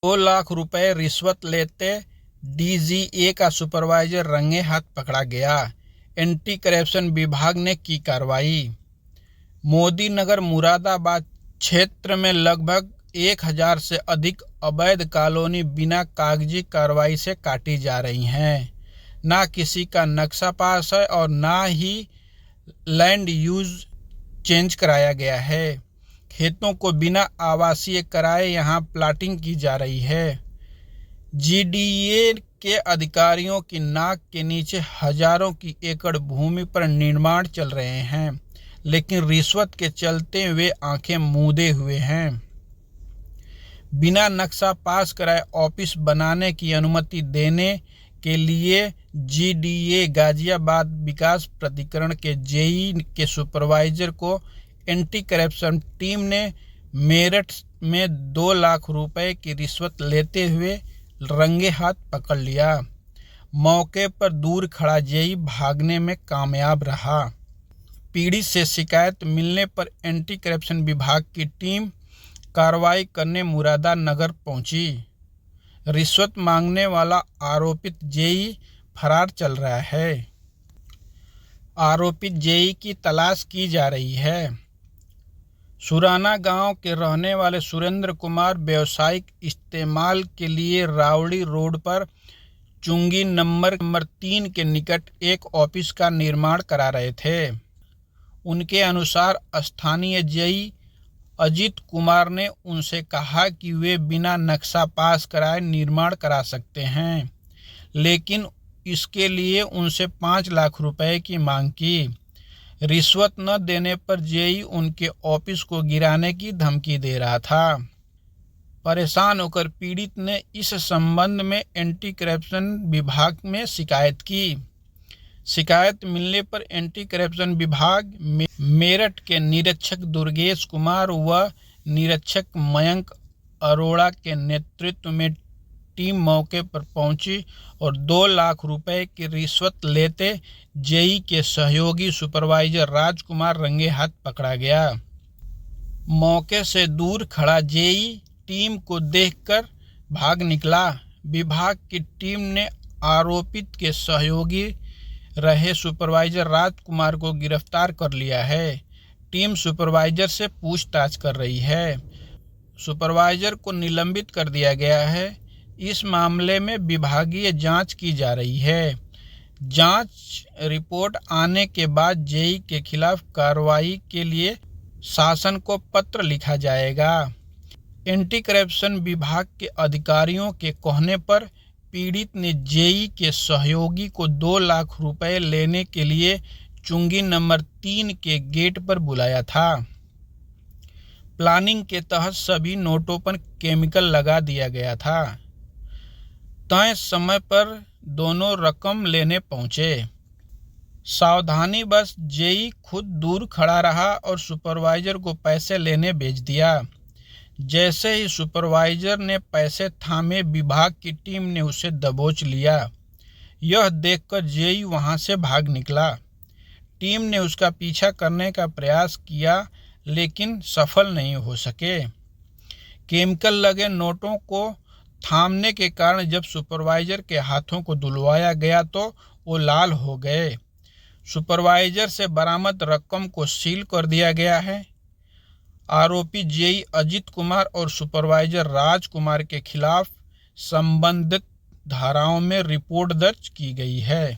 2 लाख रुपए रिश्वत लेते डीजीए का सुपरवाइजर रंगे हाथ पकड़ा गया। एंटी करप्शन विभाग ने की कार्रवाई। मोदी नगर मुरादाबाद क्षेत्र में लगभग 1000 से अधिक अवैध कॉलोनी बिना कागजी कार्रवाई से काटी जा रही हैं। ना किसी का नक्शा पास है और ना ही लैंड यूज चेंज कराया गया है। खेतों को बिना आवासीय कराए यहां प्लाटिंग की जा रही है। जीडीए के अधिकारियों की नाक के नीचे हजारों की एकड़ भूमि पर निर्माण चल रहे हैं, लेकिन रिश्वत के चलते वे आंखें मूंदे हुए हैं। बिना नक्शा पास कराए ऑफिस बनाने की अनुमति देने के लिए जीडीए गाजियाबाद विकास प्राधिकरण के जेई के सुपरवाइजर को एंटी करप्शन टीम ने मेरठ में 2 लाख रुपए की रिश्वत लेते हुए रंगे हाथ पकड़ लिया। मौके पर दूर खड़ा जेई भागने में कामयाब रहा। पीड़ित से शिकायत मिलने पर एंटी करप्शन विभाग की टीम कार्रवाई करने मुरादानगर पहुंची। रिश्वत मांगने वाला आरोपित जेई फरार चल रहा है। आरोपित जेई की तलाश की जा रही है। सुराना गांव के रहने वाले सुरेंद्र कुमार व्यावसायिक इस्तेमाल के लिए रावड़ी रोड पर चुंगी नंबर 3 के निकट एक ऑफिस का निर्माण करा रहे थे। उनके अनुसार स्थानीय जेई अजीत कुमार ने उनसे कहा कि वे बिना नक्शा पास कराए निर्माण करा सकते हैं, लेकिन इसके लिए उनसे 5 लाख रुपए की मांग की। रिश्वत न देने पर जेई उनके ऑफिस को गिराने की धमकी दे रहा था। परेशान होकर पीड़ित ने इस संबंध में एंटी करप्शन विभाग में शिकायत की। शिकायत मिलने पर एंटी करप्शन विभाग मेरठ के निरीक्षक दुर्गेश कुमार व निरीक्षक मयंक अरोड़ा के नेतृत्व में टीम मौके पर पहुंची और 2 लाख रुपए की रिश्वत लेते जेई के सहयोगी सुपरवाइजर राजकुमार रंगे हाथ पकड़ा गया। मौके से दूर खड़ा जेई टीम को देखकर भाग निकला। विभाग की टीम ने आरोपित के सहयोगी रहे सुपरवाइजर राजकुमार को गिरफ्तार कर लिया है। टीम सुपरवाइजर से पूछताछ कर रही है। सुपरवाइजर को निलंबित कर दिया गया है। इस मामले में विभागीय जांच की जा रही है। जांच रिपोर्ट आने के बाद जेई के खिलाफ कार्रवाई के लिए शासन को पत्र लिखा जाएगा। एंटी करप्शन विभाग के अधिकारियों के कहने पर पीड़ित ने जेई के सहयोगी को 2 लाख रुपए लेने के लिए चुंगी नंबर 3 के गेट पर बुलाया था। प्लानिंग के तहत सभी नोटों पर केमिकल लगा दिया गया था। तय समय पर दोनों रकम लेने पहुंचे। सावधानी बस जेई खुद दूर खड़ा रहा और सुपरवाइजर को पैसे लेने भेज दिया। जैसे ही सुपरवाइजर ने पैसे थामे, विभाग की टीम ने उसे दबोच लिया। यह देखकर जेई वहां से भाग निकला। टीम ने उसका पीछा करने का प्रयास किया, लेकिन सफल नहीं हो सके। केमिकल लगे नोटों को थामने के कारण जब सुपरवाइजर के हाथों को धुलवाया गया तो वो लाल हो गए। सुपरवाइजर से बरामद रकम को सील कर दिया गया है। आरोपी जेई अजीत कुमार और सुपरवाइजर राजकुमार के खिलाफ संबंधित धाराओं में रिपोर्ट दर्ज की गई है।